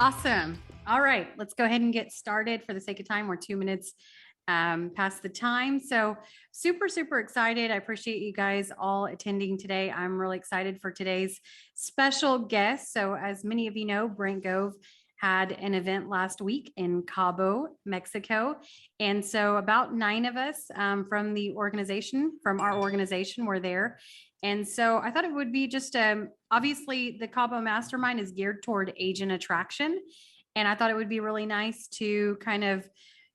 Awesome. All right, let's go ahead and get started. For the sake of time, we're 2 minutes past the time. So super excited. I appreciate you guys all attending today. I'm really excited for today's special guest. So as many of you know, Brent Gove had an event last week in Cabo, Mexico. And so about 9 of us from our organization were there. And so I thought it would be just obviously the Cabo Mastermind is geared toward agent attraction. And I thought it would be really nice to kind of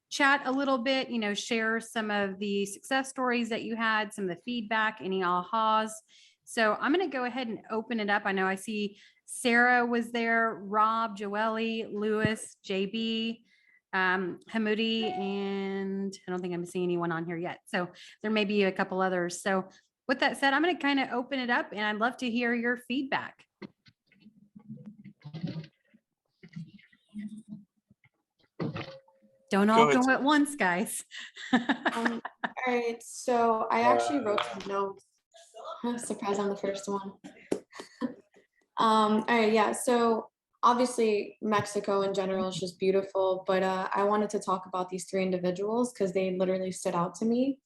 chat a little bit, share some of the success stories that you had, some of the feedback, any ahas. So I'm going to go ahead and open it up. I know I see Sarah was there, Rob, Joelle, Lewis, JB, Hamudi, and I don't think I'm seeing anyone on here yet. So there may be a couple others. So with that said, I'm going to kind of open it up and I'd love to hear your feedback. Don't all go at once, guys. All right, so I actually wrote some notes. Surprise, I'm the first one. All right, yeah, so obviously Mexico in general is just beautiful, but I wanted to talk about these 3 individuals because they literally stood out to me.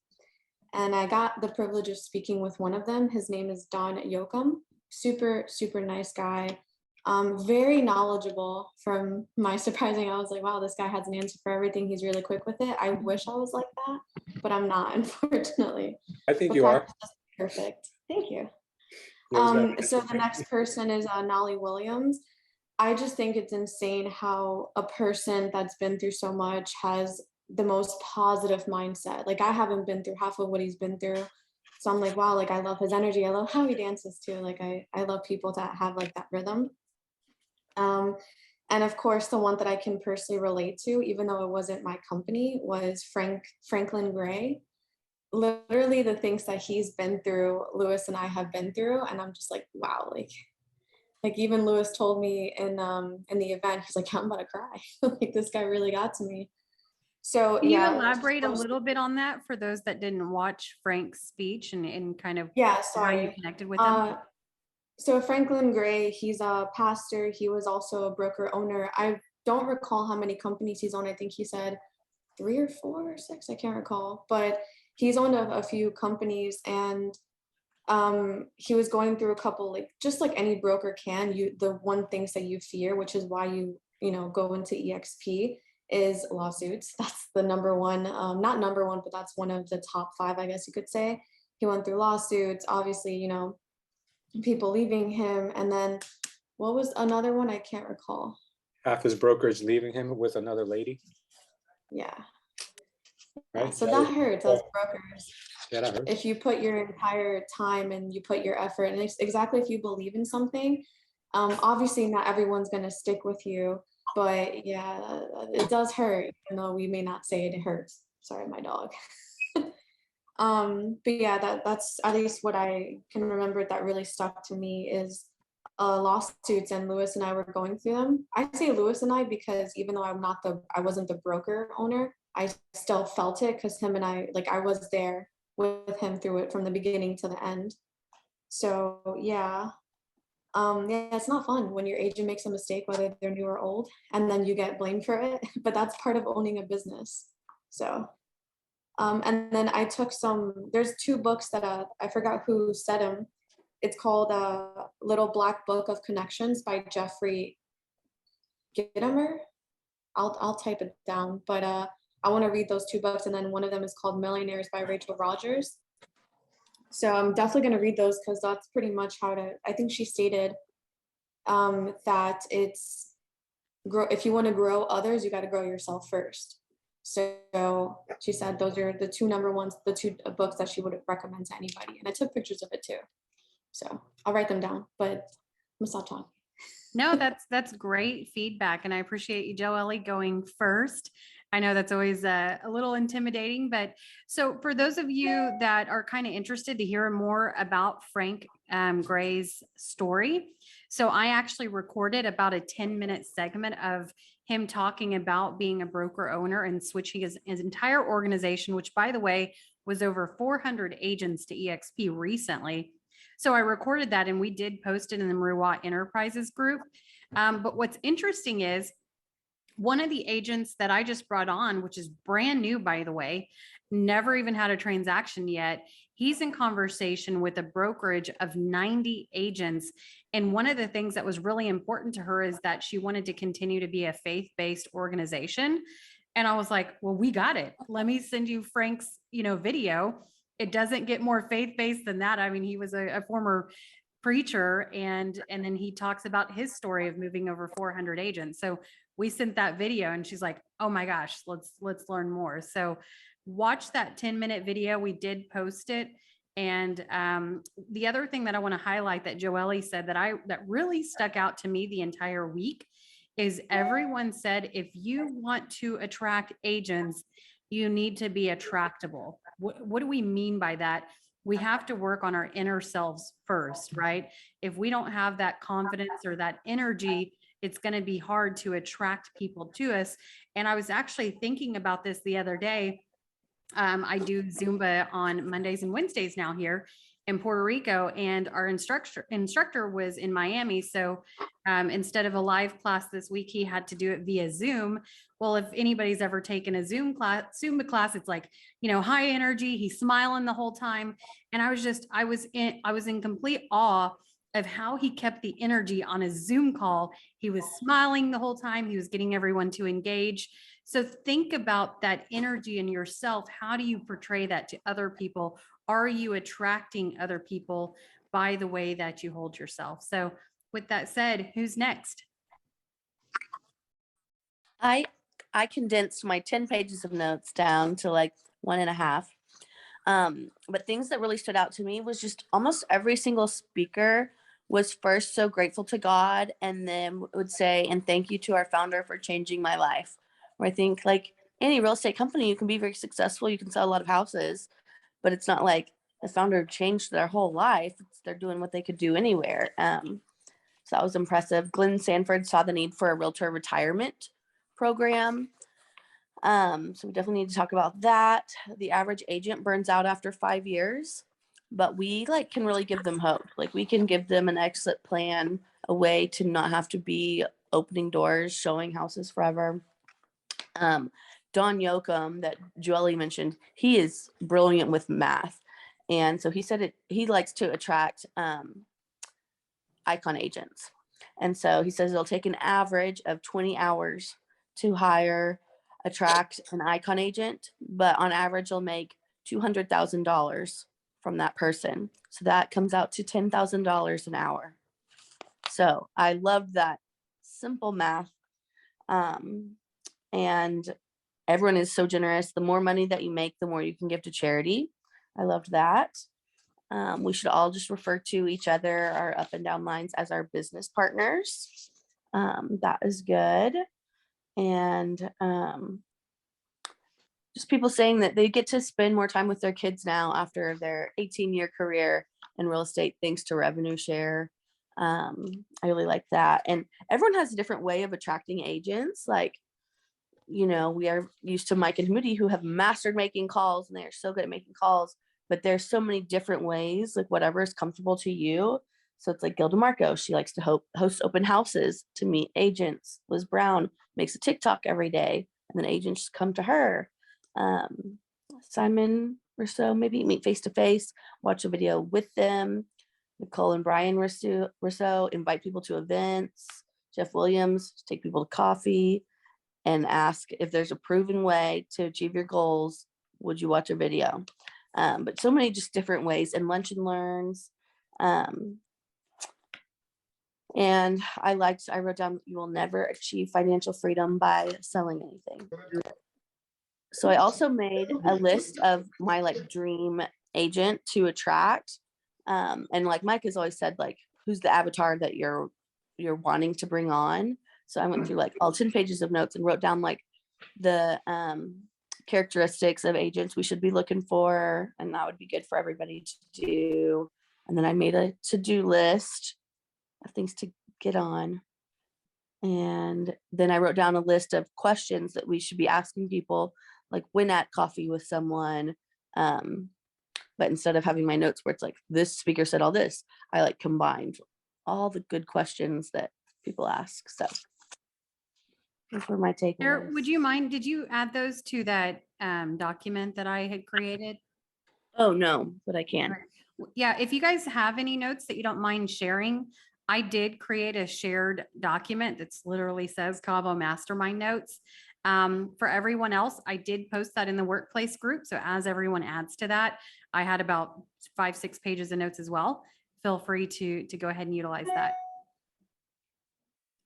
And I got the privilege of speaking with one of them. His name is Don Yoakum. Super nice guy. Very knowledgeable. From my surprising, I was like, wow, this guy has an answer for everything. He's really quick with it. I wish I was like that, but I'm not, unfortunately. I think you are. Perfect. Thank you. So the next person is Nolly Williams. I just think it's insane how a person that's been through so much has the most positive mindset. Like, I haven't been through half of what he's been through. So I'm like, wow, like I love his energy. I love how he dances too. Like I love people that have like that rhythm. And of course, the one that I can personally relate to, even though it wasn't my company, was Franklin Gray. Literally the things that he's been through, Lewis and I have been through. And I'm just like, wow, like even Lewis told me in the event, he's like, I'm about to cry. Like, this guy really got to me. So can you elaborate a little bit on that for those that didn't watch Frank's speech and kind of how you connected with him? So Franklin Gray, he's a pastor. He was also a broker owner. I don't recall how many companies he's owned. I think he said 3 or 4 or 6. I can't recall, but he's owned a few companies, and he was going through a couple, like just like any broker can. The one things that you fear, which is why you go into EXP, is lawsuits. That's the number one, not number one, but that's one of the top 5, I guess you could say. He went through lawsuits, obviously, people leaving him. And then what was another one? I can't recall. Half his brokers leaving him with another lady. Yeah. Right. So that hurts as brokers. Yeah, that hurts. If you put your entire time and you put your effort, and it's exactly if you believe in something, obviously not everyone's going to stick with you, but yeah, it does hurt, even though we may not say it hurts. Sorry, my dog. But yeah, that's at least what I can remember that really stuck to me is lawsuits, and Lewis and I were going through them. I say Lewis and I because even though I wasn't the broker owner, I still felt it because him and I was there with him through it from the beginning to the end. So yeah. Yeah, it's not fun when your agent makes a mistake, whether they're new or old, and then you get blamed for it, but that's part of owning a business. So and then I took there's 2 books that I forgot who said them. It's called Little Black Book of Connections by Jeffrey Gitomer. I'll type it down, but I want to read those 2 books, and then one of them is called Millionaires by Rachel Rogers. So I'm definitely going to read those because that's pretty much I think she stated that it's if you want to grow others, you got to grow yourself first. So she said those are the 2 number ones, the 2 books that she would recommend to anybody. And I took pictures of it too. So I'll write them down, but I'm gonna stop talking. No, that's great feedback. And I appreciate you, Joelle, going first. I know that's always a little intimidating, but so for those of you that are kind of interested to hear more about Frank Gray's story. So I actually recorded about a 10-minute segment of him talking about being a broker owner and switching his entire organization, which by the way, was over 400 agents to EXP recently. So I recorded that and we did post it in the Maruwa Enterprises group. But what's interesting is one of the agents that I just brought on, which is brand new, by the way, never even had a transaction yet. He's in conversation with a brokerage of 90 agents. And one of the things that was really important to her is that she wanted to continue to be a faith-based organization. And I was like, well, we got it. Let me send you Frank's, video. It doesn't get more faith-based than that. I mean, he was a former preacher, and then he talks about his story of moving over 400 agents. So we sent that video and she's like, oh my gosh, let's learn more. So watch that 10-minute video. We did post it. And the other thing that I want to highlight that Joelle said that really stuck out to me the entire week is everyone said, if you want to attract agents, you need to be attractable. What do we mean by that? We have to work on our inner selves first, right? If we don't have that confidence or that energy, it's going to be hard to attract people to us. And I was actually thinking about this the other day. I do Zumba on Mondays and Wednesdays now here in Puerto Rico, and our instructor was in Miami. So instead of a live class this week, he had to do it via Zoom. Well, if anybody's ever taken a Zumba class, it's like, high energy. He's smiling the whole time. And I was in complete awe of how he kept the energy on a Zoom call. He was smiling the whole time. He was getting everyone to engage. So think about that energy in yourself. How do you portray that to other people? Are you attracting other people by the way that you hold yourself? So with that said, who's next? I condensed my 10 pages of notes down to like 1.5. But things that really stood out to me was just almost every single speaker was first so grateful to God, and then would say, and thank you to our founder for changing my life. Where I think, like any real estate company, you can be very successful, you can sell a lot of houses, but it's not like the founder changed their whole life. They're doing what they could do anywhere. So that was impressive. Glenn Sanford saw the need for a realtor retirement program. So we definitely need to talk about that. The average agent burns out after 5 years, but we can really give them hope. We can give them an exit plan, a way to not have to be opening doors, showing houses forever. Don Yoakum that Joelle mentioned, he is brilliant with math. And so he said he likes to attract icon agents. And so he says it'll take an average of 20 hours to attract an icon agent, but on average, you'll make $200,000 from that person. So that comes out to $10,000 an hour. So I love that simple math. And everyone is so generous. The more money that you make, the more you can give to charity. I loved that. We should all just refer to each other, our up and down lines, as our business partners. That is good. And just people saying that they get to spend more time with their kids now after their 18-year career in real estate, thanks to revenue share. I really like that. And everyone has a different way of attracting agents. We are used to Mike and Moody, who have mastered making calls, and they are so good at making calls, but there's so many different ways, whatever is comfortable to you. So it's like Gilda Marco. She likes to host open houses to meet agents. Liz Brown makes a TikTok every day, and then agents come to her. Simon Rousseau, maybe meet face-to-face, watch a video with them. Nicole and Brian Rousseau invite people to events. Jeff Williams, take people to coffee and ask if there's a proven way to achieve your goals. Would you watch a video? But so many just different ways, and lunch and learns. And I wrote down, you will never achieve financial freedom by selling anything. So I also made a list of my dream agent to attract. And Mike has always said, who's the avatar that you're wanting to bring on? So I went through all 10 pages of notes and wrote down the characteristics of agents we should be looking for, and that would be good for everybody to do. And then I made a to-do list of things to get on. And then I wrote down a list of questions that we should be asking people, when at coffee with someone. But instead of having my notes where it's this speaker said all this, I combined all the good questions that people ask. So those were my Sarah, would takeaways. you mind, did you add those to that document that I had created? Oh, no, but I can. Right. Yeah, if you guys have any notes that you don't mind sharing, I did create a shared document that's literally says Cabo Mastermind Notes. For everyone else, I did post that in the workplace group. So as everyone adds to that, I had about 5-6 pages of notes as well. Feel free to go ahead and utilize that.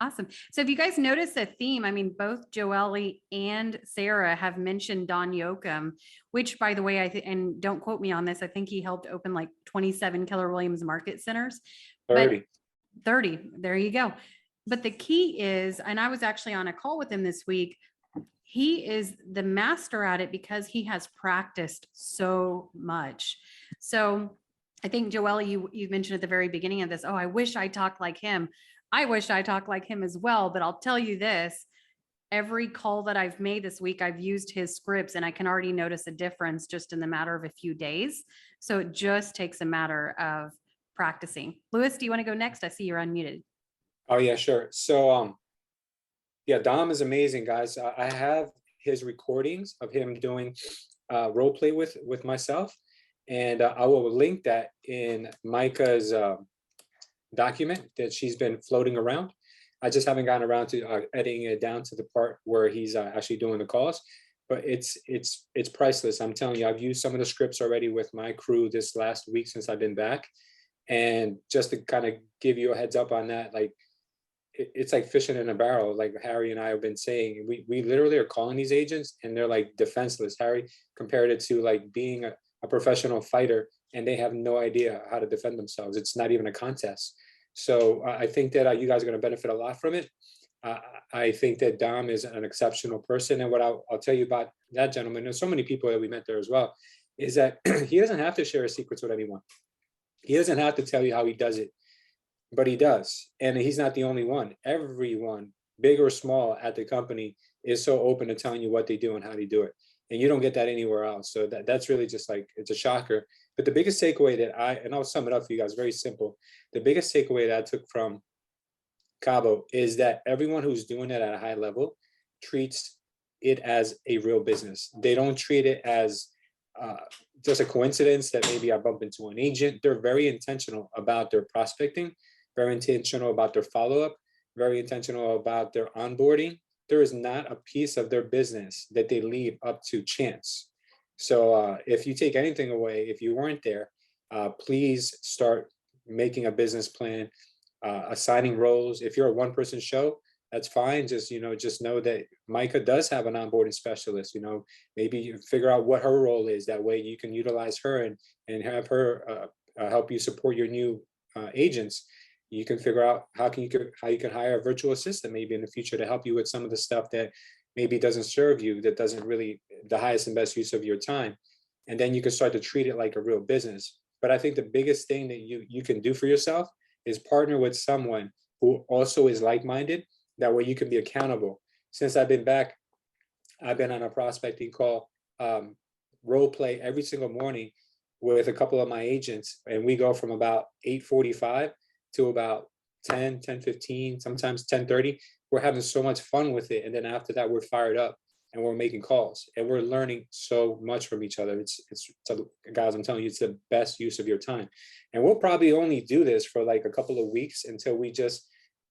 Awesome. So if you guys notice a theme, I mean, both Joelle and Sarah have mentioned Don Yoakum, which by the way, and don't quote me on this, I think he helped open like 27 Keller Williams market centers. 30. 30, there you go. But the key is, and I was actually on a call with him this week, he is the master at it because he has practiced so much. So I think Joelle, you mentioned at the very beginning of this, oh, I wish I talked like him. I wish I talked like him as well, but I'll tell you this, every call that I've made this week, I've used his scripts and I can already notice a difference just in the matter of a few days. So it just takes a matter of practicing. Louis, do you want to go next? I see you're unmuted. Oh yeah, sure. So yeah, Dom is amazing, guys. I have his recordings of him doing role play with myself, and I will link that in Micah's document that she's been floating around. I just haven't gotten around to editing it down to the part where he's actually doing the calls, but it's priceless. I'm telling you, I've used some of the scripts already with my crew this last week since I've been back, and just to kind of give you a heads up on that, like it's like fishing in a barrel. Like Harry and I have been saying, we literally are calling these agents and they're like defenseless. Harry compared it to like being a professional fighter and they have no idea how to defend themselves. It's not even a contest. So I think that you guys are going to benefit a lot from it. I think that Dom is an exceptional person. And what I'll tell you about that gentleman, there's so many people that we met there as well, is that he doesn't have to share his secrets with anyone. He doesn't have to tell you how he does it, but he does. And he's not the only one. Everyone, big or small at the company, is so open to telling you what they do and how they do it. And you don't get that anywhere else. So that's really just like, it's a shocker. But the biggest takeaway that and I'll sum it up for you guys, very simple. The biggest takeaway that I took from Cabo is that everyone who's doing it at a high level treats it as a real business. They don't treat it as just a coincidence that maybe I bump into an agent. They're very intentional about their prospecting, very intentional about their follow-up, very intentional about their onboarding. There is not a piece of their business that they leave up to chance. So if you take anything away, if you weren't there, please start making a business plan, assigning roles. If you're a one-person show, that's fine. Just know that Micah does have an onboarding specialist. Maybe you figure out what her role is. That way you can utilize her and have her help you support your new agents. You can figure out how you can hire a virtual assistant maybe in the future to help you with some of the stuff that maybe doesn't serve you, that doesn't really the highest and best use of your time. And then you can start to treat it like a real business. But I think the biggest thing that you can do for yourself is partner with someone who also is like-minded. That way you can be accountable. Since I've been back, I've been on a prospecting call, role play every single morning with a couple of my agents. And we go from about 8:45 to about 10:15, sometimes 10:30. We're having so much fun with it. And then after that, we're fired up and we're making calls and we're learning so much from each other. It's guys, I'm telling you, it's the best use of your time. And we'll probably only do this for like a couple of weeks until we just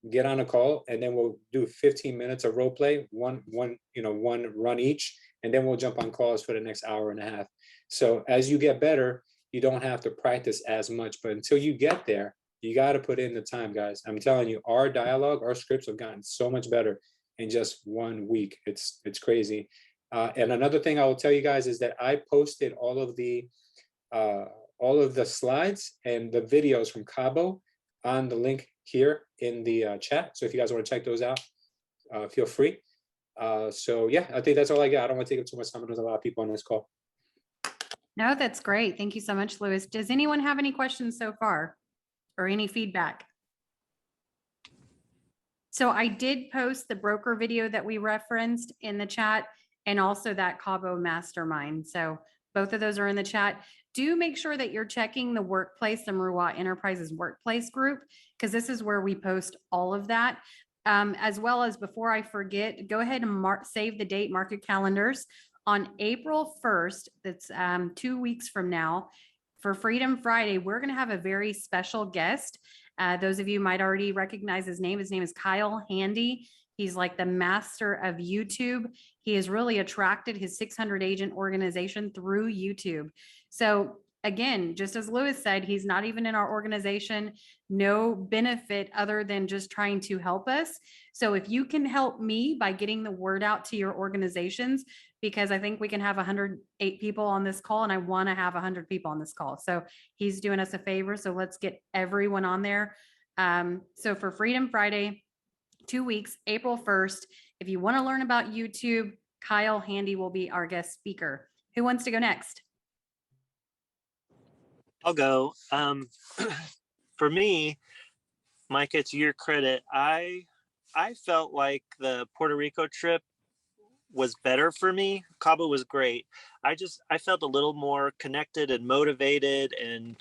get on a call, and then we'll do 15 minutes of role play, one run each, and then we'll jump on calls for the next hour and a half. So as you get better, you don't have to practice as much, but until you get there, you got to put in the time, guys. I'm telling you, our dialogue, our scripts have gotten so much better in just 1 week. It's crazy. And another thing I will tell you guys is that I posted all of the slides and the videos from Cabo on the link here in the chat. So if you guys want to check those out, feel free. So yeah, I think that's all I got. I don't want to take up too much time. There's a lot of people on this call. No, that's great. Thank you so much, Louis. Does anyone have any questions so far or any feedback? So I did post the broker video that we referenced in the chat and also that Cabo mastermind. So both of those are in the chat. do make sure that you're checking the workplace, the Maruat Enterprises workplace group, because this is where we post all of that. As well as, before I forget, go ahead and save the date, mark your calendars. On April 1st, that's 2 weeks from now, for Freedom Friday, we're going to have a very special guest. Those of you might already recognize his name. His name is Kyle Handy. He's like the master of YouTube. He has really attracted his 600 agent organization through YouTube. So again, just as Lewis said, he's not even in our organization, no benefit other than just trying to help us. So if you can help me by getting the word out to your organizations, because I think we can have 108 people on this call, and I want to have 100 people on this call. So he's doing us a favor. So let's get everyone on there. So for Freedom Friday, 2 weeks, April 1st, if you want to learn about YouTube, Kyle Handy will be our guest speaker. Who wants to go next? I'll go. For me, Micah, to your credit, I felt like the Puerto Rico trip was better for me. Cabo was great. I felt a little more connected and motivated and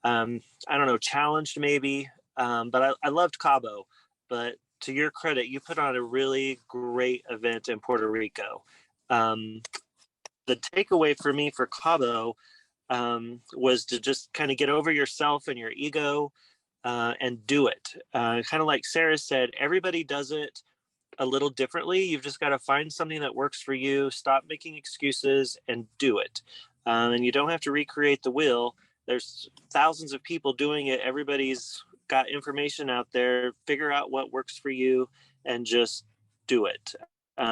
I don't know, challenged maybe. But I loved Cabo. But to your credit, you put on a really great event in Puerto Rico. The takeaway for me for Cabo was to just kind of get over yourself and your ego and do it. Kind of like Sarah said, everybody does it a little differently. You've just got to find something that works for you, stop making excuses and do it. And you don't have to recreate the wheel. There's thousands of people doing it. Everybody's got information out there. Figure out what works for you and just do it.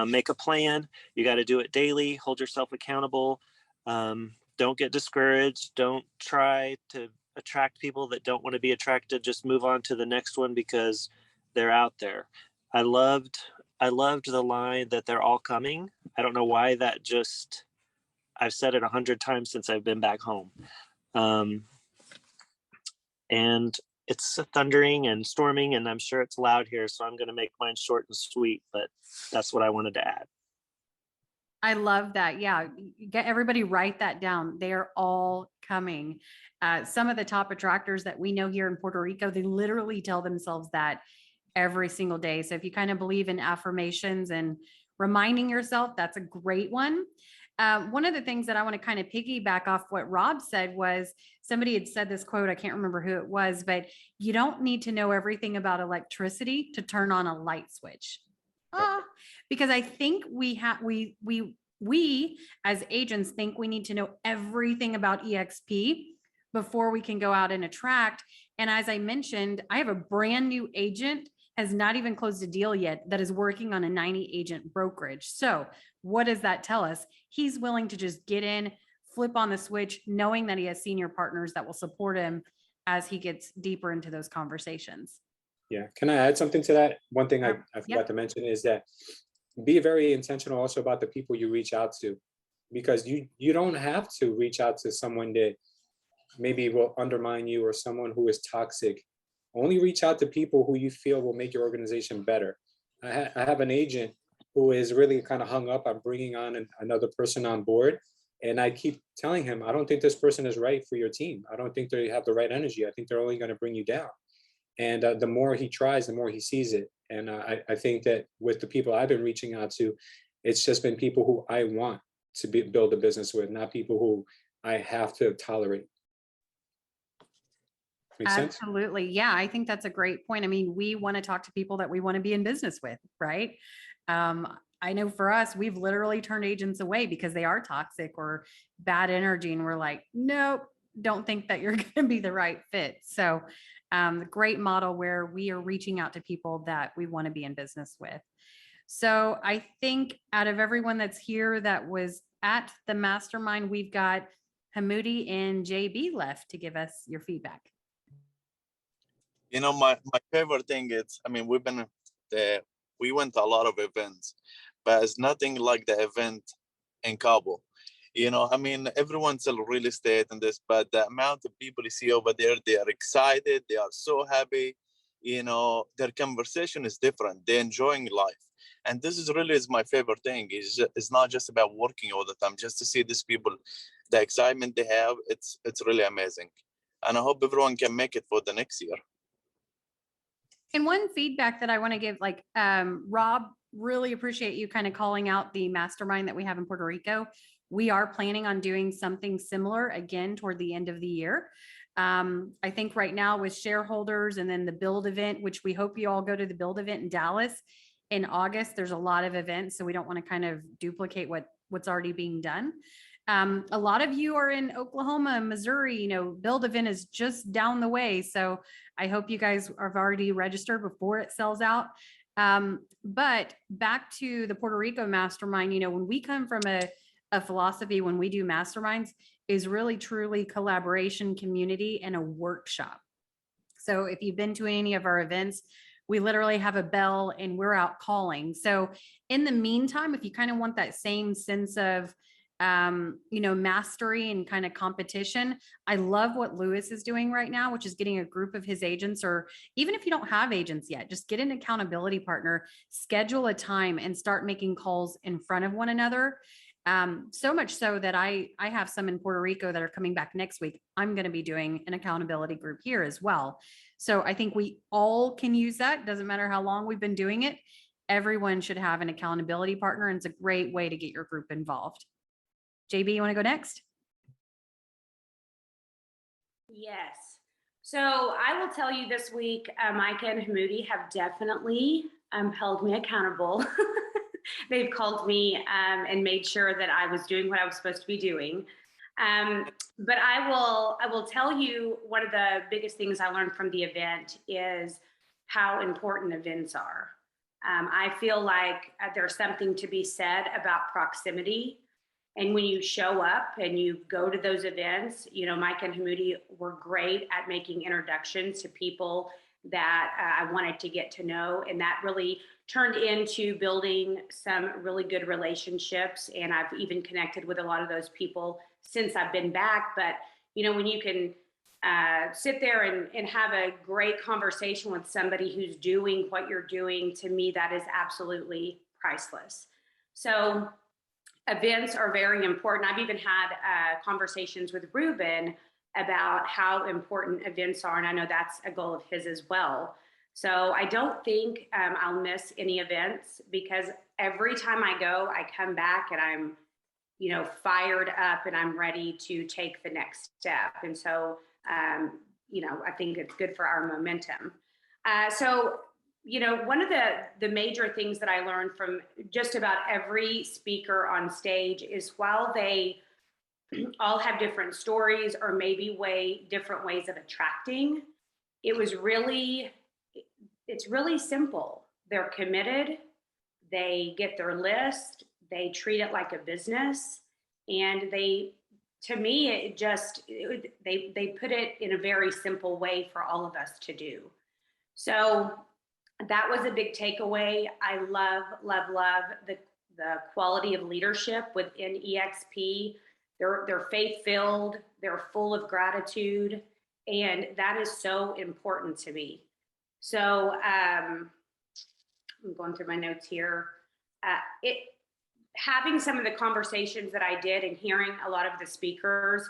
Make a plan. You got to do it daily. Hold yourself accountable. Don't get discouraged. Don't try to attract people that don't want to be attracted. Just move on to the next one because they're out there. I loved the line that they're all coming. I don't know why I've said it 100 times since I've been back home. And it's thundering and storming, and I'm sure it's loud here, so I'm going to make mine short and sweet, but that's what I wanted to add. I love that. Yeah. Get everybody, write that down. They are all coming. Some of the top attractors that we know here in Puerto Rico, they literally tell themselves that every single day. So if you kind of believe in affirmations and reminding yourself, that's a great one. One of the things that I want to kind of piggyback off what Rob said was, somebody had said this quote, I can't remember who it was, but you don't need to know everything about electricity to turn on a light switch. Because I think we as agents think we need to know everything about EXP before we can go out and attract. And as I mentioned, I have a brand new agent, has not even closed a deal yet, that is working on a 90 agent brokerage. So what does that tell us? He's willing to just get in, flip on the switch, knowing that he has senior partners that will support him as he gets deeper into those conversations. Yeah. Can I add something to that? One thing I forgot Yep. to mention is that be very intentional also about the people you reach out to, because you don't have to reach out to someone that maybe will undermine you or someone who is toxic. Only reach out to people who you feel will make your organization better. I have an agent who is really kind of hung up on bringing on another person on board. And I keep telling him, I don't think this person is right for your team. I don't think they have the right energy. I think they're only going to bring you down. And the more he tries, the more he sees it. And I think that with the people I've been reaching out to, it's just been people who I want to build a business with, not people who I have to tolerate. Make sense? Absolutely. Yeah, I think that's a great point. I mean, we want to talk to people that we want to be in business with, right? I know for us, we've literally turned agents away because they are toxic or bad energy. And we're like, nope, don't think that you're going to be the right fit. So the great model where we are reaching out to people that we want to be in business with. So I think out of everyone that's here that was at the mastermind, we've got Hamudi and JB left to give us your feedback. You know, my favorite thing is, I mean, we went to a lot of events, but it's nothing like the event in Cabo. You know, I mean, everyone's sells real estate and this, but the amount of people you see over there, they are excited. They are so happy. You know, their conversation is different. They're enjoying life. And this is really is my favorite thing. It's not just about working all the time, just to see these people, the excitement they have, it's really amazing. And I hope everyone can make it for the next year. And one feedback that I want to give, like, Rob, really appreciate you kind of calling out the mastermind that we have in Puerto Rico. We are planning on doing something similar again toward the end of the year. I think right now with shareholders and then the build event, which we hope you all go to the build event in Dallas in August. There's a lot of events, so we don't want to kind of duplicate what's already being done. A lot of you are in Oklahoma, Missouri, you know, build event is just down the way. So I hope you guys have already registered before it sells out. But back to the Puerto Rico mastermind, you know, when we come from a philosophy, when we do masterminds, is really truly collaboration, community, and a workshop. So if you've been to any of our events, we literally have a bell and we're out calling. So in the meantime, if you kind of want that same sense of you know, mastery and kind of competition, I love what Lewis is doing right now, which is getting a group of his agents, or even if you don't have agents yet, just get an accountability partner, schedule a time and start making calls in front of one another. So much so that I have some in Puerto Rico that are coming back next week. I'm going to be doing an accountability group here as well. So I think we all can use that. Doesn't matter how long we've been doing it. Everyone should have an accountability partner, and it's a great way to get your group involved. JB, you want to go next? Yes. So I will tell you this week, Micah and Hamoudi have definitely held me accountable. They've called me and made sure that I was doing what I was supposed to be doing. But I will tell you, one of the biggest things I learned from the event is how important events are. I feel like there's something to be said about proximity. And when you show up and you go to those events, you know, Mike and Hamoudi were great at making introductions to people that I wanted to get to know. And that really turned into building some really good relationships. And I've even connected with a lot of those people since I've been back. But, you know, when you can sit there and have a great conversation with somebody who's doing what you're doing, to me, that is absolutely priceless. So events are very important. I've even had conversations with Ruben about how important events are, and I know that's a goal of his as well. So I don't think I'll miss any events, because every time I go, I come back and I'm, you know, fired up and I'm ready to take the next step. And so, you know, I think it's good for our momentum. So, you know, one of the major things that I learned from just about every speaker on stage is, while they all have different stories or maybe different ways of attracting, it's really simple. They're committed, they get their list, they treat it like a business, and to me, they put it in a very simple way for all of us to do. So that was a big takeaway. I love the quality of leadership within EXP. They're faith-filled, they're full of gratitude, and that is so important to me. So I'm going through my notes here. Having some of the conversations that I did and hearing a lot of the speakers,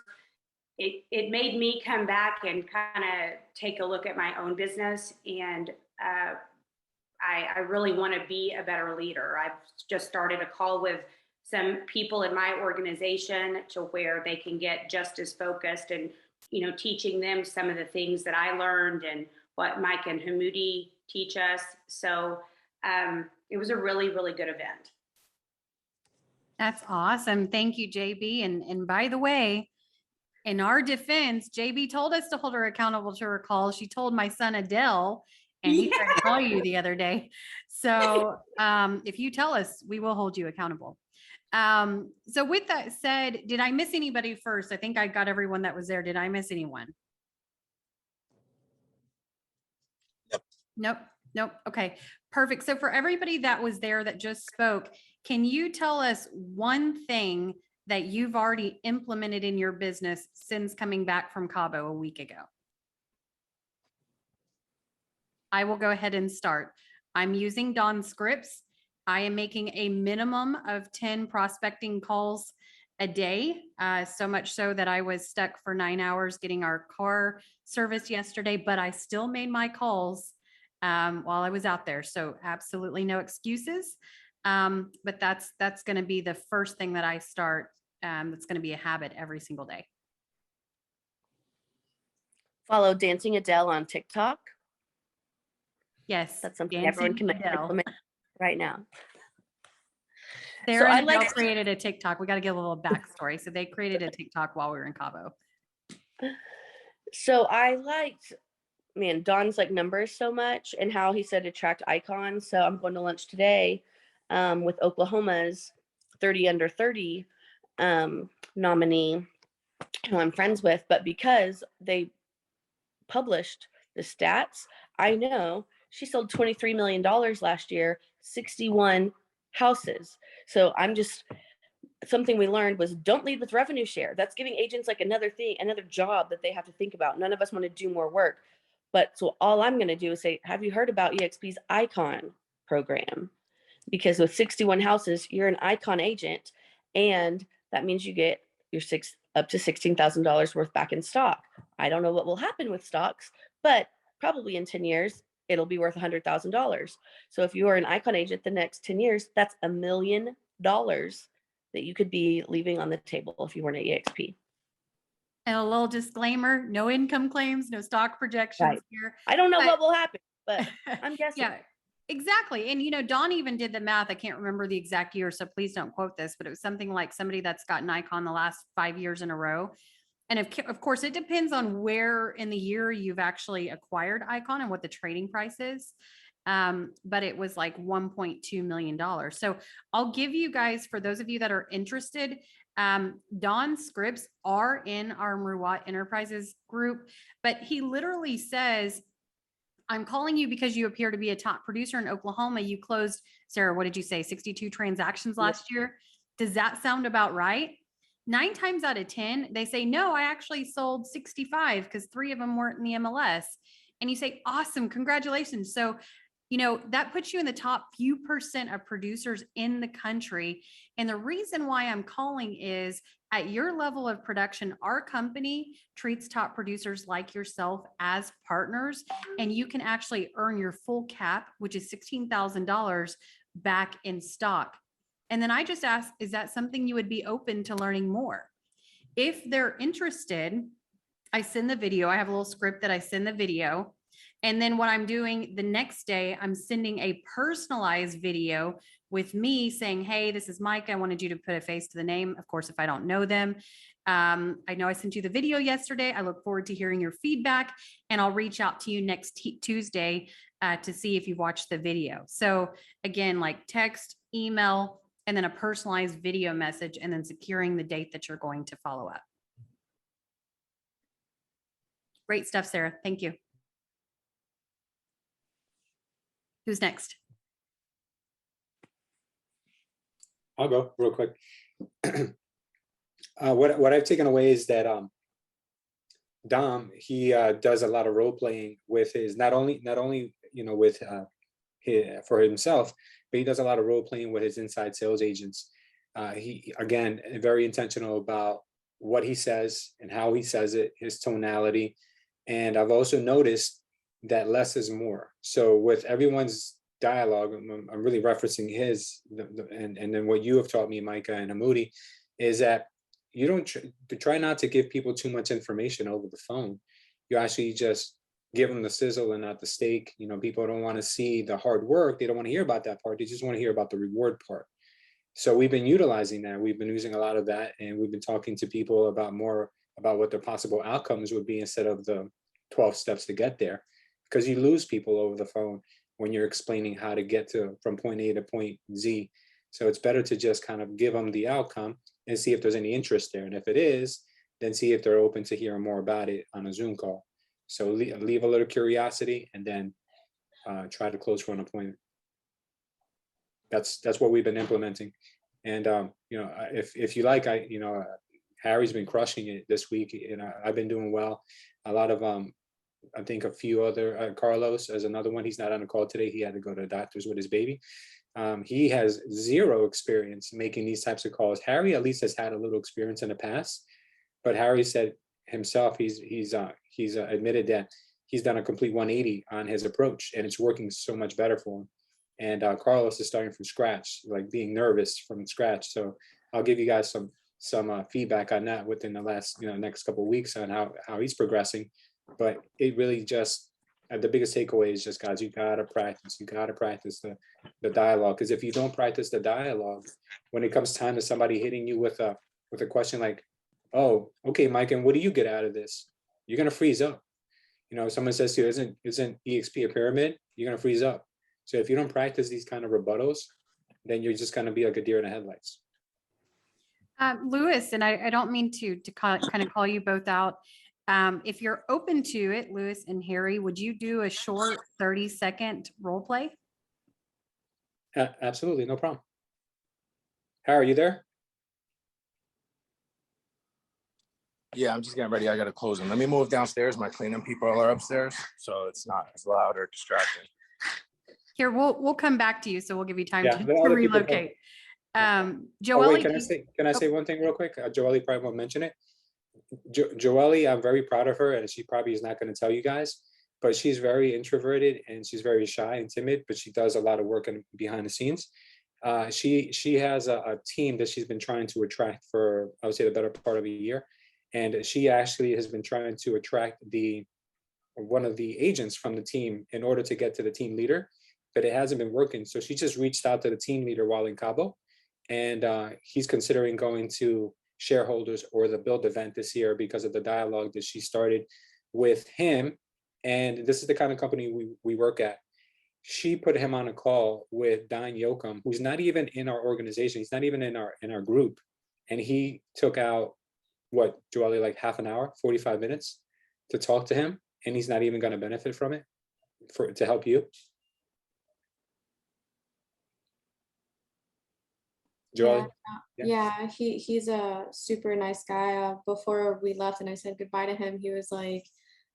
it made me come back and kind of take a look at my own business, and I really want to be a better leader. I've just started a call with some people in my organization to where they can get just as focused, and, you know, teaching them some of the things that I learned and what Mike and Hamoudi teach us. So it was a really, really good event. That's awesome. Thank you, JB. And by the way, in our defense, JB told us to hold her accountable to her calls. She told my son Adele, and he tried to call you the other day. So if you tell us, we will hold you accountable. So with that said, did I miss anybody first? I think I got everyone that was there. Did I miss anyone? Nope. Okay, perfect. So for everybody that was there that just spoke, can you tell us one thing that you've already implemented in your business since coming back from Cabo a week ago? I will go ahead and start. I'm using Dawn Scripts. I am making a minimum of 10 prospecting calls a day. So much so that I was stuck for 9 hours getting our car serviced yesterday, but I still made my calls while I was out there. So absolutely no excuses. But that's going to be the first thing that I start. That's going to be a habit every single day. Follow Dancing Adele on TikTok. Yes. That's something Dancing everyone can Adele. implement right now. Sarah I and Adele like- created a TikTok. We got to give a little backstory. So they created a TikTok while we were in Cabo. So I liked, man, Don's like numbers so much and how he said attract icons. So I'm going to lunch today with Oklahoma's 30 under 30 nominee who I'm friends with, but because they published the stats, I know she sold $23 million last year, 61 houses. So I'm just, something we learned was don't lead with revenue share. That's giving agents like another thing, another job that they have to think about. None of us want to do more work. But so all I'm going to do is say, have you heard about EXP's Icon program? Because with 61 houses, you're an Icon agent, and that means you get your up to $16,000 worth back in stock. I don't know what will happen with stocks, but probably in 10 years, it'll be worth $100,000. So if you are an Icon agent the next 10 years, that's $1 million that you could be leaving on the table if you weren't at EXP. And a little disclaimer, no income claims, no stock projections Right. here. I don't know But- what will happen, but I'm guessing. Yeah, exactly. And, you know, Dawn even did the math. I can't remember the exact year, so please don't quote this, but it was something like somebody that's gotten Icon the last 5 years in a row. And of course, it depends on where in the year you've actually acquired Icon and what the trading price is. But it was like $1.2 million. So I'll give you guys, for those of you that are interested, Don's scripts are in our Mruwat Enterprises group, but he literally says, I'm calling you because you appear to be a top producer in Oklahoma. You closed, Sarah, what did you say? 62 transactions last year. Does that sound about right? 9 times out of 10, they say, no, I actually sold 65 because 3 of them weren't in the MLS. And you say, awesome, congratulations. So, you know, that puts you in the top few percent of producers in the country. And the reason why I'm calling is at your level of production, our company treats top producers like yourself as partners, and you can actually earn your full cap, which is $16,000 back in stock. And then I just asked, is that something you would be open to learning more? If they're interested, I send the video. I have a little script that I send the video. And then what I'm doing the next day, I'm sending a personalized video with me saying, hey, this is Mike. I wanted you to put a face to the name. Of course, if I don't know them, I know I sent you the video yesterday. I look forward to hearing your feedback, and I'll reach out to you next Tuesday to see if you've watched the video. So again, like text, email, and then a personalized video message, and then securing the date that you're going to follow up. Great stuff, Sarah. Thank you. Who's next? I'll go real quick. What I've taken away is that Dom, he does a lot of role playing with his not only you know with for himself, but he does a lot of role playing with his inside sales agents. He again very intentional about what he says and how he says it, his tonality, and I've also noticed that less is more. So with everyone's dialogue, I'm really referencing his, and then what you have taught me, Micah and Hamudi, is that you don't try not to give people too much information over the phone. You actually just give them the sizzle and not the steak. You know, people don't want to see the hard work. They don't want to hear about that part. They just want to hear about the reward part. So we've been utilizing that. We've been using a lot of that, and we've been talking to people about more about what their possible outcomes would be instead of the 12 steps to get there, because you lose people over the phone when you're explaining how to get to from point A to point Z. So it's better to just kind of give them the outcome and see if there's any interest there. And if it is, then see if they're open to hearing more about it on a Zoom call. So leave a little curiosity and then try to close for an appointment. That's what we've been implementing. And you know, if you like, Harry's been crushing it this week, and I've been doing well. A lot of I think a few other Carlos as another one. He's not on the call today. He had to go to the doctor's with his baby. He has zero experience making these types of calls. Harry at least has had a little experience in the past, but Harry said himself, he's admitted that he's done a complete 180 on his approach, and it's working so much better for him. And Carlos is starting from scratch, like being nervous from scratch. So I'll give you guys some feedback on that within the last next couple of weeks on how he's progressing. But it really just the biggest takeaway is just, guys, you gotta practice. You gotta practice the dialogue, because if you don't practice the dialogue, when it comes time to somebody hitting you with a question like, "Oh, okay, Mike, and what do you get out of this?" You're gonna freeze up. If someone says to you, "Isn't EXP a pyramid?" You're gonna freeze up. So if you don't practice these kind of rebuttals, then you're just gonna be like a deer in the headlights. Lewis, and I don't mean to kind of call you both out. If you're open to it, Lewis and Harry, would you do a short 30-second role play? Absolutely, no problem. Harry, are you there? Yeah, I'm just getting ready. I got to close them. Let me move downstairs. My cleaning people are upstairs, so it's not as loud or distracting. Here, we'll come back to you, so we'll give you time Yeah, to let other people relocate. Oh, Joelle, wait, can I say one thing real quick? Joelle probably won't mention it. Joelle, I'm very proud of her, and she probably is not going to tell you guys, but she's very introverted and she's very shy and timid, but she does a lot of work behind the scenes. She has a team that she's been trying to attract for, I would say, the better part of a year. And she actually has been trying to attract one of the agents from the team in order to get to the team leader, but it hasn't been working. So she just reached out to the team leader while in Cabo, and he's considering going to shareholders or the build event this year because of the dialogue that she started with him. And this is the kind of company we work at. She put him on a call with Don Yoakum, who's not even in our organization. He's not even in our group. And he took out, what, Joelle, like half an hour, 45 minutes to talk to him, and he's not even going to benefit from it to help you. Joelle? Yeah, he's a super nice guy. Before we left and I said goodbye to him, he was like,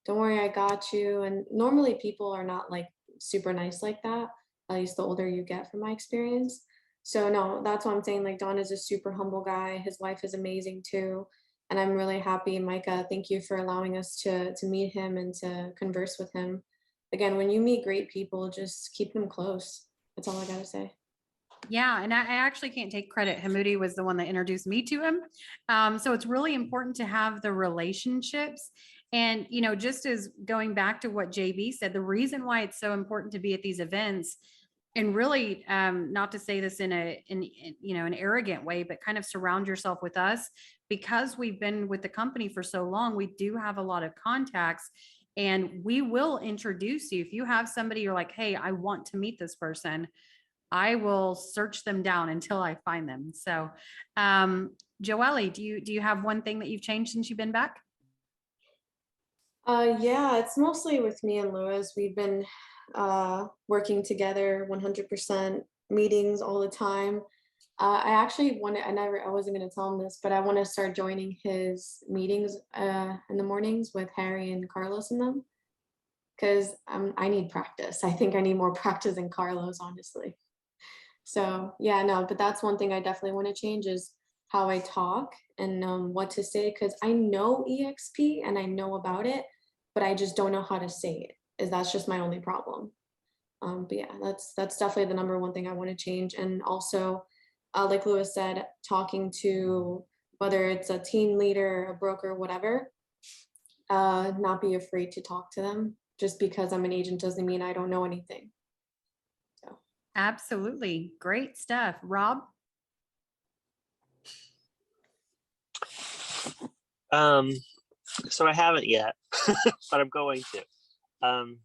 "Don't worry, I got you." And normally people are not like super nice like that, at least the older you get from my experience. So no, that's what I'm saying. Like, Don is a super humble guy. His wife is amazing too. And I'm really happy. Micah, thank you for allowing us to meet him and to converse with him. Again, when you meet great people, just keep them close. That's all I gotta say. Yeah, and I actually can't take credit. Hamudi was the one that introduced me to him. So it's really important to have the relationships. And, just as going back to what JB said, the reason why it's so important to be at these events, and really not to say this in an arrogant way, but kind of surround yourself with us, because we've been with the company for so long. We do have a lot of contacts, and we will introduce you. If you have somebody you're like, "Hey, I want to meet this person," I will search them down until I find them. So, Joelle, do you have one thing that you've changed since you've been back? Yeah, it's mostly with me and Lewis. We've been working together 100%, meetings all the time. I actually wanted, I wasn't going to tell him this, but I want to start joining his meetings in the mornings with Harry and Carlos in them, because I need practice. I think I need more practice than Carlos, honestly. So yeah, no, but that's one thing I definitely want to change is how I talk and what to say, because I know EXP and I know about it, but I just don't know how to say it. That's just my only problem. But yeah, that's definitely the number one thing I want to change. And also, like Lewis said, talking to whether it's a team leader, a broker, whatever, not be afraid to talk to them. Just because I'm an agent doesn't mean I don't know anything. So. Absolutely. Great stuff. Rob? So I haven't yet, but I'm going to.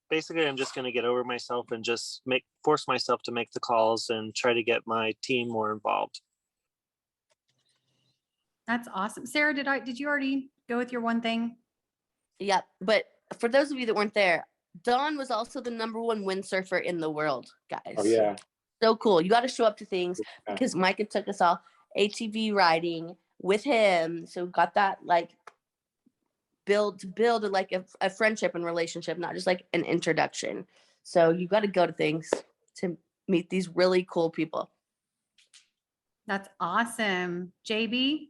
Basically, I'm just going to get over myself and just force myself to make the calls and try to get my team more involved. That's awesome. Sarah, did you already go with your one thing? Yep. But for those of you that weren't there, Don was also the #1 windsurfer in the world, guys. Oh yeah. So cool. You got to show up to things, because Micah took us all ATV riding with him. So we got that like build like a friendship and relationship, not just like an introduction. So you got to go to things to meet these really cool people. That's awesome. JB?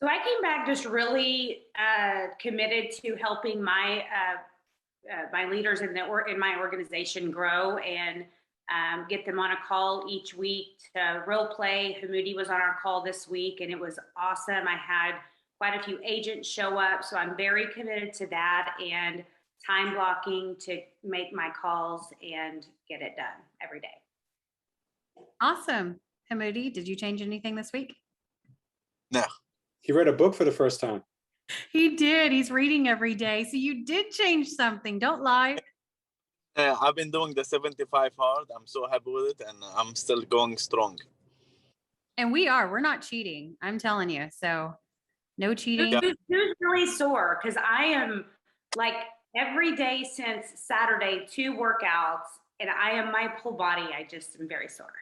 So I came back just really committed to helping my my leaders in my organization grow and get them on a call each week to role play. Hamudi was on our call this week, and it was awesome. I had quite a few agents show up, so I'm very committed to that and time blocking to make my calls and get it done every day. Awesome. Hamudi, did you change anything this week? No. He read a book for the first time. He did. He's reading every day. So you did change something. Don't lie. I've been doing the 75 hard. I'm so happy with it, and I'm still going strong. And we're not cheating. I'm telling you. So no cheating. Who's really sore? Because I am like every day since Saturday, 2 workouts, and my whole body, I just am very sore.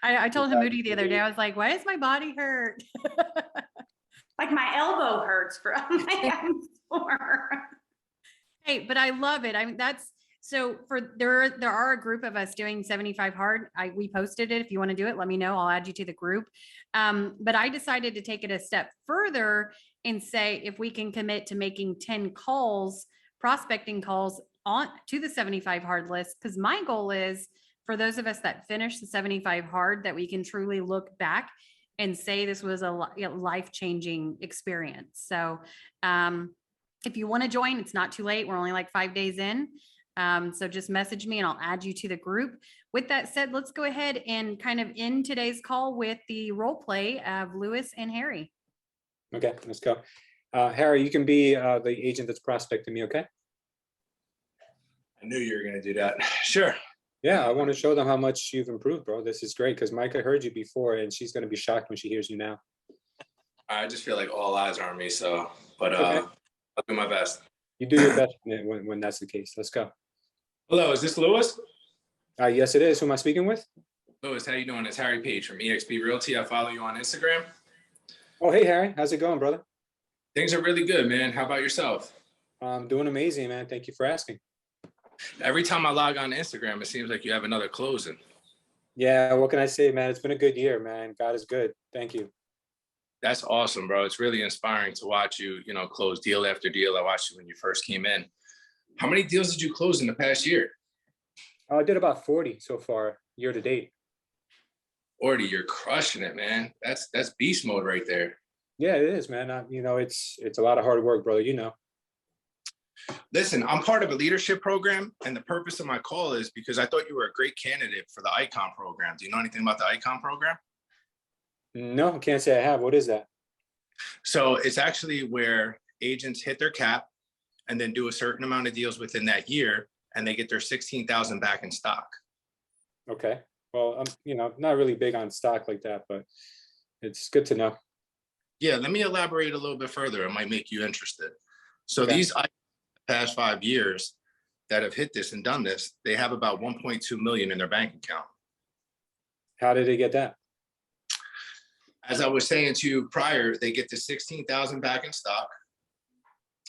I told Hamudi the other day, I was like, why does my body hurt? Like my elbow hurts I'm sore. Hey, but I love it. I mean, there are a group of us doing 75 hard. We posted it. If you want to do it, let me know. I'll add you to the group. But I decided to take it a step further and say, if we can commit to making 10 calls, prospecting calls to the 75 hard list, because my goal is for those of us that finish the 75 hard, that we can truly look back and say this was a life-changing experience. So if you want to join, it's not too late. We're only like 5 days in. So just message me and I'll add you to the group. With that said, let's go ahead and kind of end today's call with the role play of Lewis and Harry. Okay, let's go. Harry, you can be the agent that's prospecting me, okay? I knew you were going to do that. Sure. Yeah, I want to show them how much you've improved, bro. This is great because Micah heard you before and she's going to be shocked when she hears you now. I just feel like all eyes are on me. But Okay. I'll do my best. You do your best when that's the case. Let's go. Hello, is this Lewis? Yes, it is. Who am I speaking with? Lewis, how you doing? It's Harry Page from eXp Realty. I follow you on Instagram. Oh, hey, Harry. How's it going, brother? Things are really good, man. How about yourself? I'm doing amazing, man. Thank you for asking. Every time I log on Instagram, it seems like you have another closing. Yeah, what can I say, man? It's been a good year, man. God is good. Thank you. That's awesome, bro. It's really inspiring to watch you, close deal after deal. I watched you when you first came in. How many deals did you close in the past year? I did about 40 so far, year to date. 40, you're crushing it, man. That's beast mode right there. Yeah, it is, man. It's a lot of hard work, brother. Listen, I'm part of a leadership program, and the purpose of my call is because I thought you were a great candidate for the Icon program. Do you know anything about the Icon program? No, I can't say I have. What is that? So it's actually where agents hit their cap and then do a certain amount of deals within that year, and they get their 16,000 back in stock. Okay. Well, I'm not really big on stock like that, but it's good to know. Yeah, let me elaborate a little bit further. It might make you interested. So Okay. These past 5 years that have hit this and done this, they have about 1.2 million in their bank account. How did they get that? As I was saying to you prior, they get the 16,000 back in stock.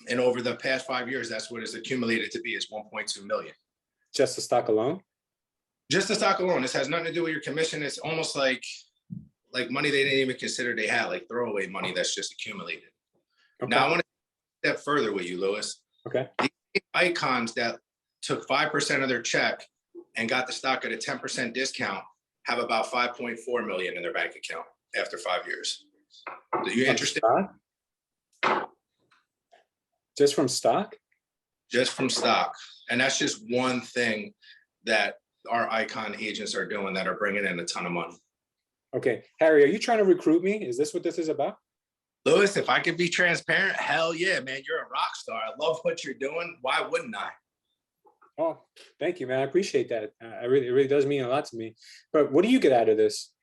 And over the past 5 years, that's what it's accumulated to be, is 1.2 million. Just the stock alone? Just the stock alone. This has nothing to do with your commission. It's almost like money they didn't even consider they had, like throwaway money that's just accumulated. Okay. Now I want to step further with you, Lewis. Okay. The icons that took 5% of their check and got the stock at a 10% discount have about 5.4 million in their bank account after 5 years. Are you interested? Stock? Just from stock? Just from stock. And that's just one thing that our icon agents are doing that are bringing in a ton of money. Okay. Harry, are you trying to recruit me? Is this what this is about? Lewis, if I could be transparent, hell yeah, man, you're a rock star. I love what you're doing. Why wouldn't I? Oh, thank you, man. I appreciate that. It really does mean a lot to me. But what do you get out of this?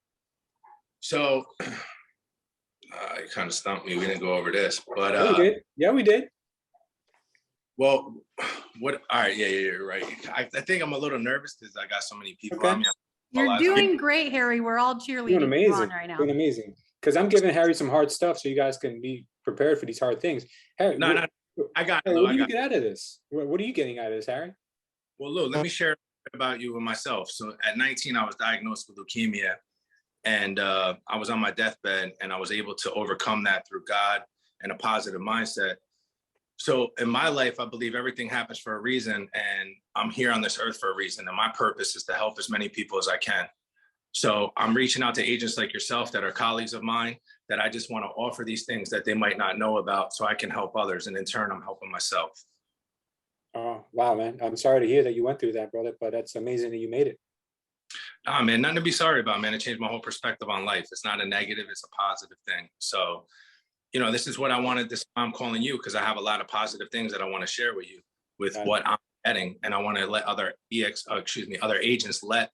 So, you kind of stumped me. We didn't go over this, but Yeah, we did. Yeah, we did. well, what? All right, yeah, you're right. I think I'm a little nervous because I got so many people Okay. on me. You're doing great, Harry. We're all cheerleading Doing you amazing. on right now. Doing amazing. Because I'm giving Harry some hard stuff so you guys can be prepared for these hard things. Harry, No, I got it. Harry, Lou, what I do you got it. get out of this? What are you getting out of this, Harry? Well, Lou, let me share about you and myself. So at 19, I was diagnosed with leukemia, and I was on my deathbed, and I was able to overcome that through God and a positive mindset. So in my life, I believe everything happens for a reason, and I'm here on this earth for a reason. And my purpose is to help as many people as I can. So I'm reaching out to agents like yourself that are colleagues of mine that I just want to offer these things that they might not know about so I can help others. And in turn, I'm helping myself. Oh, wow, man. I'm sorry to hear that you went through that, brother, but that's amazing that you made it. Nah, man, nothing to be sorry about, man. It changed my whole perspective on life. It's not a negative, it's a positive thing. So, this is what I wanted. This I'm calling you because I have a lot of positive things that I want to share with you with what I'm getting. And I want to let other other agents let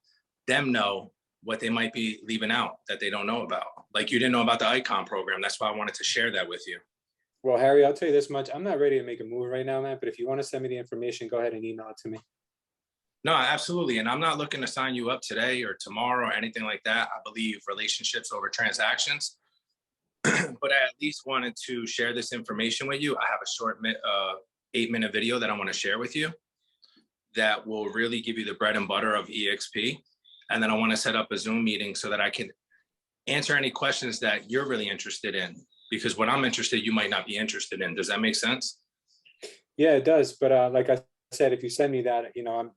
them know what they might be leaving out that they don't know about. Like you didn't know about the Icon program. That's why I wanted to share that with you. Well, Harry, I'll tell you this much. I'm not ready to make a move right now, man, but if you want to send me the information, go ahead and email it to me. No, absolutely. And I'm not looking to sign you up today or tomorrow or anything like that. I believe relationships over transactions. But I at least wanted to share this information with you. I have a short 8-minute video that I want to share with you that will really give you the bread and butter of EXP. And then I want to set up a Zoom meeting so that I can answer any questions that you're really interested in, because what I'm interested, you might not be interested in. Does that make sense? Yeah, it does. But like I said, if you send me that,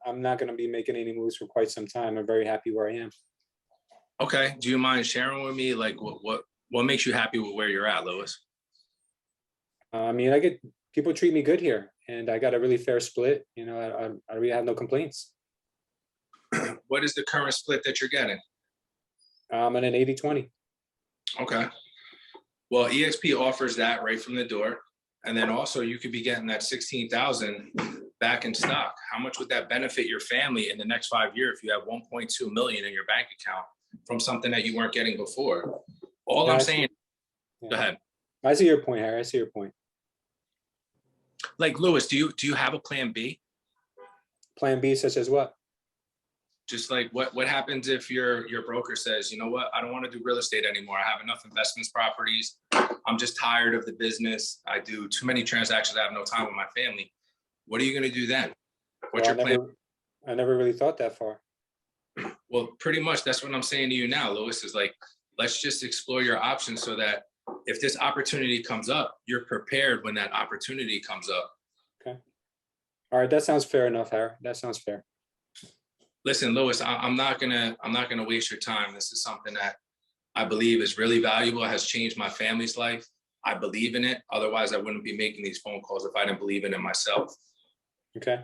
I'm not going to be making any moves for quite some time. I'm very happy where I am. Okay. Do you mind sharing with me, like, what makes you happy with where you're at, Lewis? I mean, people treat me good here, and I got a really fair split. I really have no complaints. What is the current split that you're getting? I'm at an 80-20. Okay. Well, EXP offers that right from the door. And then also you could be getting that 16,000 back in stock. How much would that benefit your family in the next 5 years if you have 1.2 million in your bank account from something that you weren't getting before? All I'm saying, go ahead. I see your point, Harry. I see your point. Like, Lewis, do you have a plan B? Plan B such as what? Just like what happens if your broker says, you know what, I don't want to do real estate anymore. I have enough investments properties. I'm just tired of the business. I do too many transactions. I have no time with my family. What are you going to do then? What's your plan? I never really thought that far. Well, pretty much that's what I'm saying to you now, Lewis, is like, let's just explore your options so that if this opportunity comes up, you're prepared when that opportunity comes up. Okay. All right. That sounds fair enough, Harry. That sounds fair. Listen, Lewis, I'm not gonna waste your time. This is something that I believe is really valuable. It has changed my family's life. I believe in it. Otherwise, I wouldn't be making these phone calls if I didn't believe in it myself. Okay.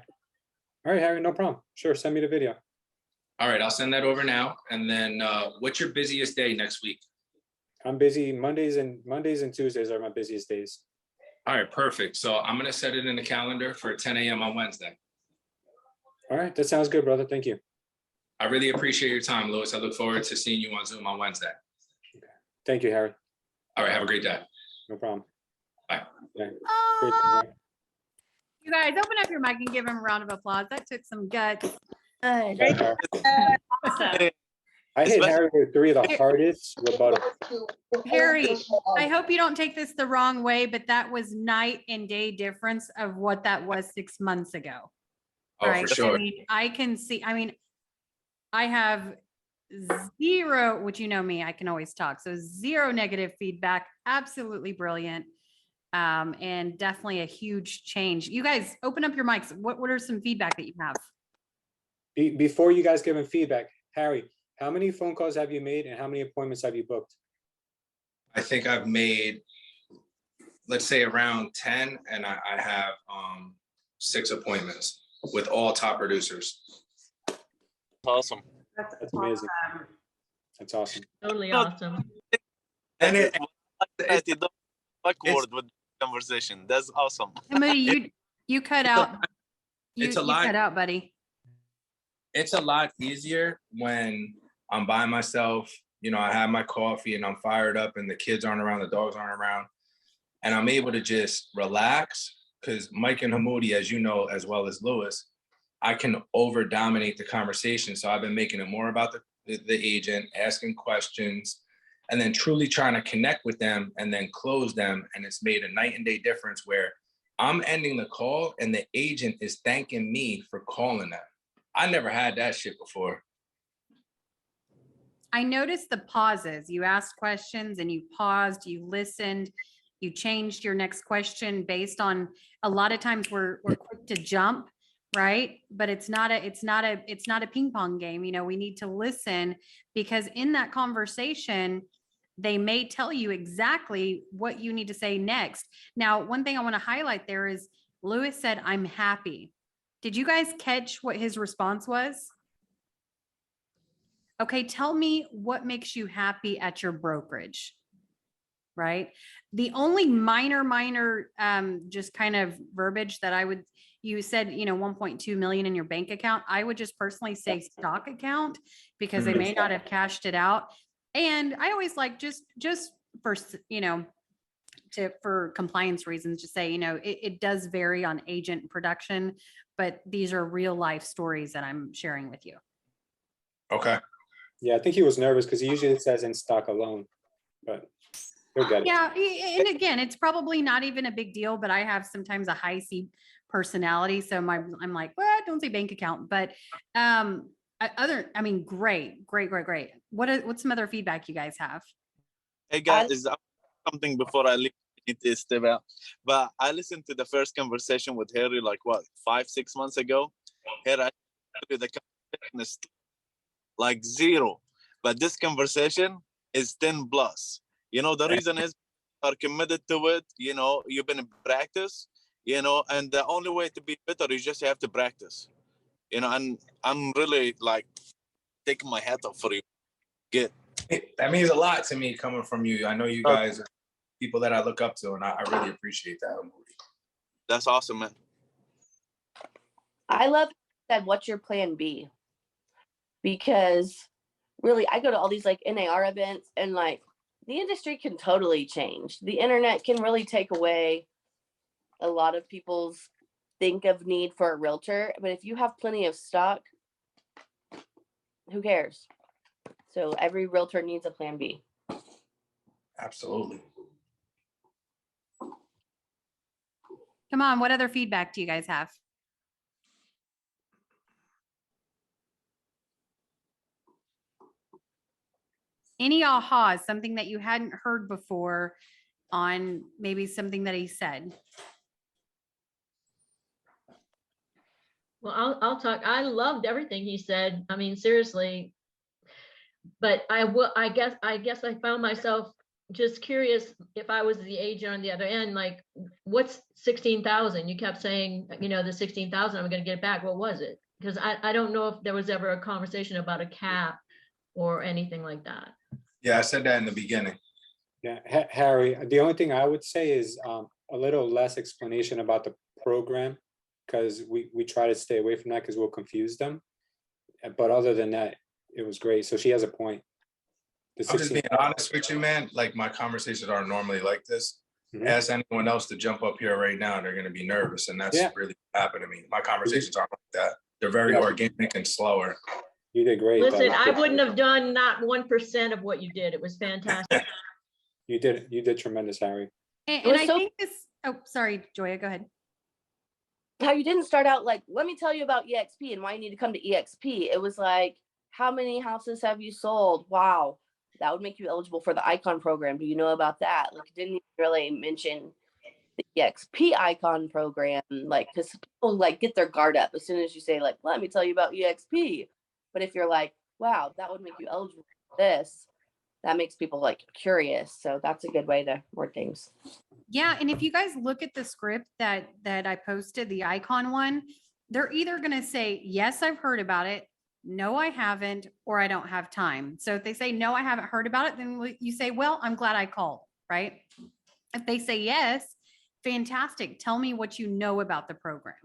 All right, Harry, no problem. Sure, send me the video. All right, I'll send that over now. And then what's your busiest day next week? I'm busy. Mondays and Tuesdays are my busiest days. All right, perfect. So I'm gonna set it in the calendar for 10 a.m. on Wednesday. All right, that sounds good, brother. Thank you. I really appreciate your time, Lewis. I look forward to seeing you on Zoom on Wednesday. Okay. Thank you, Harry. All right, have a great day. No problem. Bye. Yeah. You guys, open up your mic and give him a round of applause. That took some guts. Good. Awesome. I hit Harry with 3 of the hardest rebuttals. Harry, I hope you don't take this the wrong way, but that was night and day difference of what that was 6 months ago. Oh, Right? for sure. I mean, I can see, I have zero, which me, I can always talk. So 0 negative feedback, absolutely brilliant. And definitely a huge change. You guys open up your mics. What are some feedback that you have? Before you guys give him feedback, Harry, how many phone calls have you made and how many appointments have you booked? I think I've made, let's say around 10, and I have 6 appointments with all top producers. Awesome. That's amazing. That's awesome. Totally awesome. And it don't awkward with the conversation. That's awesome. Moody, you cut out. You lot. cut out, buddy. It's a lot easier when I'm by myself. I have my coffee and I'm fired up and the kids aren't around, the dogs aren't around. And I'm able to just relax because Mike and Hamoudi, as you know, as well as Lewis, I can over dominate the conversation. So I've been making it more about the agent, asking questions, and then truly trying to connect with them and then close them. And it's made a night and day difference where I'm ending the call and the agent is thanking me for calling them. I never had that shit before. I noticed the pauses. You asked questions and you paused, you listened, you changed your next question based on, a lot of times we're quick to jump, right? But it's not a ping pong game. You know, we need to listen, because in that conversation, they may tell you exactly what you need to say next. Now, one thing I want to highlight there is Lewis said, "I'm happy." Did you guys catch what his response was? Okay, tell me what makes you happy at your brokerage, right? The only minor, just kind of verbiage that I would, you said, 1.2 million in your bank account. I would just personally say stock account, because they may not have cashed it out. And I always like just for, for compliance reasons, just say, it does vary on agent production, but these are real life stories that I'm sharing with you. Okay. Yeah, I think he was nervous because he usually says in stock alone, but he'll get it. Yeah, and again, it's probably not even a big deal, but I have sometimes a high C personality, so I'm like, well, don't say bank account, but great. What's some other feedback you guys have? Hey guys, is something before I leave? I need to step out. But I listened to the first conversation with Harry, like what, 5-6 months ago. Harry, the conversation is like 0, but this conversation is 10 plus. The reason is are committed to it. You've been in practice. And the only way to be better is just you have to practice. And I'm really like taking my hat off for you. Good. That means a lot to me coming from you. I know you guys are people that I look up to, and I really appreciate that. That's awesome, man. I love that. What's your plan B? Because really, I go to all these like NAR events, and like the industry can totally change. The internet can really take away a lot of people's think of need for a realtor. But if you have plenty of stock, who cares? So every realtor needs a plan B. Absolutely. Come on, what other feedback do you guys have? Any ahas, something that you hadn't heard before on maybe something that he said? Well, I'll talk. I loved everything he said. I mean, seriously. But I guess I found myself just curious, if I was the agent on the other end, like, what's 16,000? You kept saying, the 16,000, I'm going to get it back. What was it? Because I don't know if there was ever a conversation about a cap or anything like that. Yeah, I said that in the beginning. Yeah, Harry, the only thing I would say is a little less explanation about the program, because we try to stay away from that because we'll confuse them. But other than that, it was great. So she has a point. I'm just being honest with you, man. Like, my conversations aren't normally like this. Ask anyone else to jump up here right now, they're going to be nervous, and that's really what happened to me. My conversations aren't like that. They're very organic and slower. You did great. Listen, I wouldn't have done not 1% of what you did. It was fantastic. You did tremendous, Harry. And I think this, oh, sorry, Joya, go ahead. How you didn't start out like, let me tell you about EXP and why you need to come to EXP. It was like, how many houses have you sold? Wow, that would make you eligible for the Icon program. Do you know about that? Like, didn't really mention the EXP Icon program, like, because people like get their guard up as soon as you say, like, let me tell you about EXP. But if you're like, wow, that would make you eligible for this, that makes people like curious. So that's a good way to word things. Yeah, and if you guys look at the script that I posted, the Icon one, they're either going to say, yes, I've heard about it, no, I haven't, or I don't have time. So if they say, no, I haven't heard about it, then you say, well, I'm glad I called, right? If they say yes, fantastic. Tell me what you know about the program,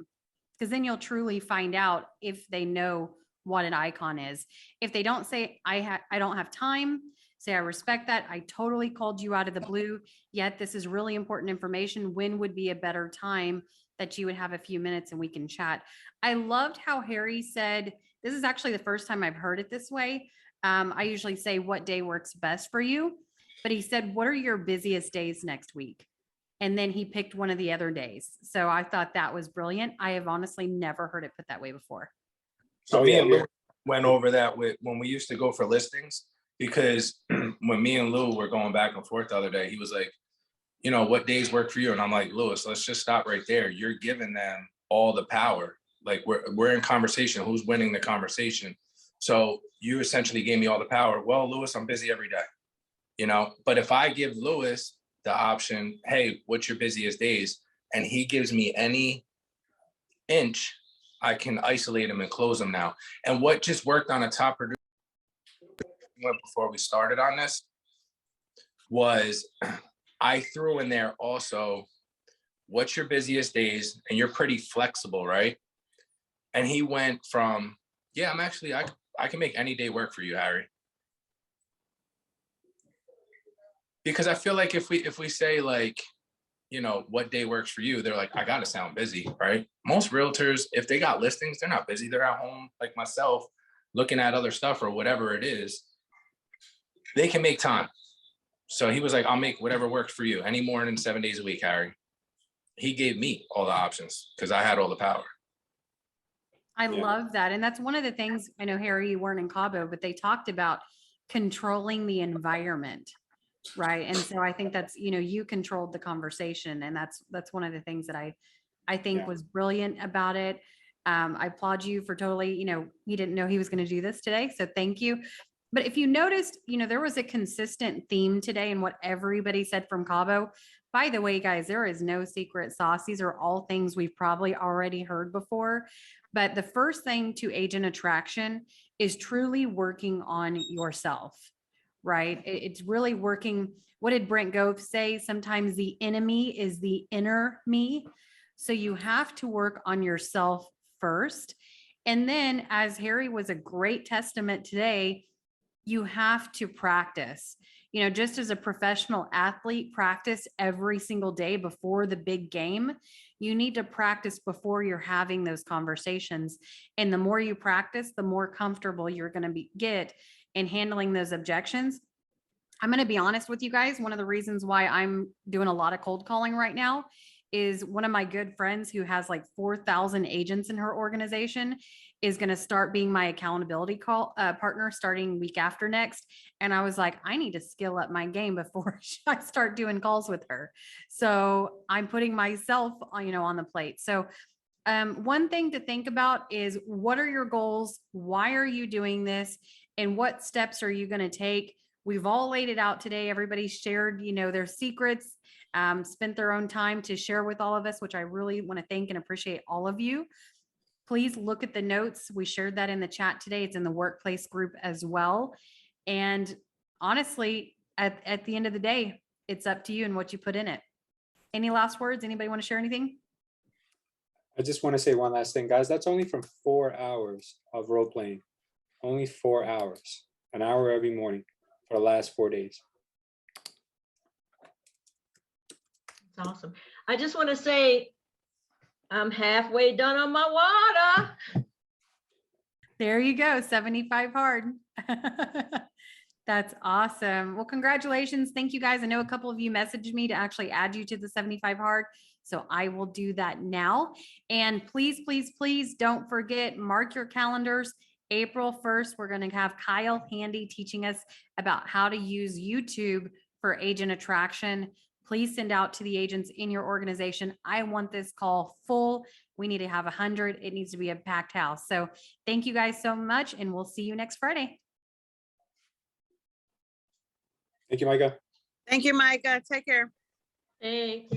because then you'll truly find out if they know what an Icon is. If they don't say, I don't have time, say, I respect that. I totally called you out of the blue, yet this is really important information. When would be a better time that you would have a few minutes and we can chat? I loved how Harry said, this is actually the first time I've heard it this way. I usually say, what day works best for you? But he said, what are your busiest days next week? And then he picked one of the other days. So I thought that was brilliant. I have honestly never heard it put that way before. So Oh, me yeah, and yeah. Lou went over that with when we used to go for listings, because when me and Lou were going back and forth the other day, he was like, you know, what days work for you? And I'm like, Lewis, let's just stop right there. You're giving them all the power. Like we're in conversation. Who's winning the conversation? So you essentially gave me all the power. Well, Lewis, I'm busy every day, you know, but if I give Lewis the option, hey, what's your busiest days? And he gives me any inch, I can isolate him and close him now. And what just worked on a top producer before we started on this was I threw in there also, what's your busiest days? And you're pretty flexible, right? And he went from, yeah, I can make any day work for you, Harry. Because I feel like if we say like, you know, what day works for you, they're like, I gotta sound busy, right? Most realtors, if they got listings, they're not busy. They're at home, like myself, looking at other stuff or whatever it is. They can make time. So he was like, I'll make whatever works for you. Any more than 7 days a week, Harry. He gave me all the options because I had all the power. I Yeah. love that. And that's one of the things, I know, Harry, you weren't in Cabo, but they talked about controlling the environment. Right. And so I think that's, you know, you controlled the conversation. And that's one of the things that I think Yeah. was brilliant about it. I applaud you for totally, you know, he didn't know he was going to do this today. So thank you. But if you noticed, you know, there was a consistent theme today in what everybody said from Cabo. By the way, guys, there is no secret sauce. These are all things we've probably already heard before. But the first thing to agent attraction is truly working on yourself, right? It's really working. What did Brent Gove say? Sometimes the enemy is the inner me. So you have to work on yourself first. And then, as Harry was a great testament today, you have to practice. You know, just as a professional athlete, practice every single day before the big game. You need to practice before you're having those conversations. And the more you practice, the more comfortable you're going to get in handling those objections. I'm going to be honest with you guys. One of the reasons why I'm doing a lot of cold calling right now is one of my good friends who has like 4,000 agents in her organization is going to start being my accountability partner starting week after next. And I was like, I need to skill up my game before I start doing calls with her. So I'm putting myself, you know, on the plate. So one thing to think about is, what are your goals? Why are you doing this? And what steps are you going to take? We've all laid it out today. Everybody shared, you know, their secrets, spent their own time to share with all of us, which I really want to thank and appreciate all of you. Please look at the notes. We shared that in the chat today. It's in the workplace group as well. And honestly, at the end of the day, it's up to you and what you put in it. Any last words? Anybody want to share anything? I just want to say one last thing, guys. That's only from 4 hours of role playing. Only 4 hours, an hour every morning for the last 4 days. It's awesome. I just want to say I'm halfway done on my water. There you go, 75 hard. That's awesome. Well, congratulations. Thank you guys. I know a couple of you messaged me to actually add you to the 75 hard. So I will do that now. And please, please, please don't forget, mark your calendars. April 1st, we're going to have Kyle Handy teaching us about how to use YouTube for agent attraction. Please send out to the agents in your organization. I want this call full. We need to have 100. It needs to be a packed house. So thank you guys so much, and we'll see you next Friday. Thank you, Micah. Thank you, Micah. Take care. Thanks.